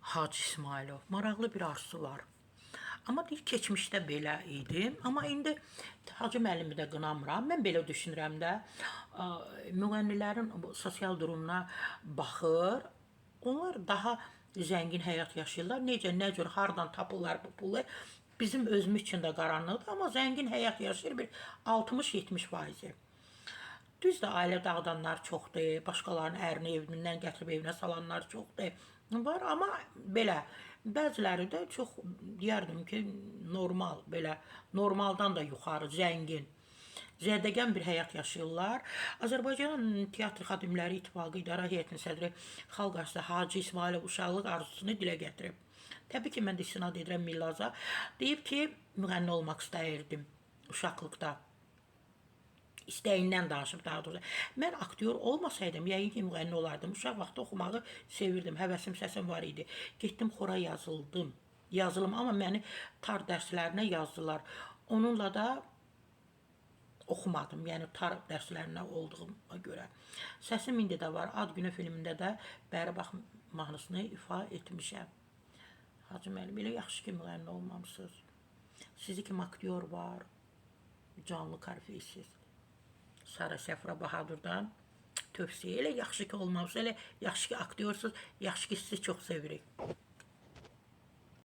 Hacı İsmailov. Maraqlı bir arzusu var. Amma deyir, keçmişdə belə idim. Amma indi Hacı müəllimi də qınamıram. Mən belə düşünürəm də, müğənnilərin sosial durumuna baxır. Onlar daha zəngin həyat yaşayırlar. Necə, nə cür, hardan tapırlar bu pulu? Bizim özümüz üçün də qaranlıqdır, amma zəngin həyat yaşayır bir 60-70%. Düzdür, ailə dağıdanlar çoxdur, başqalarının ərini evindən gətirib evinə salanlar çoxdur. Var, amma belə bəziləri də çox deyərdim ki, normal, belə normaldan da yuxarı, zəngin, zərdəgan bir həyat yaşayırlar. Azərbaycan Teatr Xadimləri İttifaqı İdarə Heyətinin sədri xalq artisti Hacı İsmailov uşaqlıq arzusunu dilə gətirib. Təbii ki, mən də istinad edirəm Millaza. Deyib ki, müğənni olmaq istəyirdim uşaqlıqda. İstəyindən danışıb daha doğrusu. Mən aktyor olmasaydım, yəqin ki, müğənni olardım. Uşaq vaxtı oxumağı sevirdim, həvəsim, səsim var idi. Getdim xora yazıldım. Yazılım, amma məni tar dərslərinə yazdılar. Onunla da oxumadım, yəni tar dərslərinə olduğuma görə. Səsim indi də var. Ad günü filmində də Bəri bax mahnısını ifa etmişəm. Hacı müəllim, elə yaxşı ki, müğənni olmamışsınız. Sizi kimi aktyor var, canlı korifeysiz. Sara Səfra Bahadurdan tövsiyə. Elə yaxşı ki olmamışsınız, elə yaxşı ki aktyorsunuz, yaxşı ki sizi çox sevirik.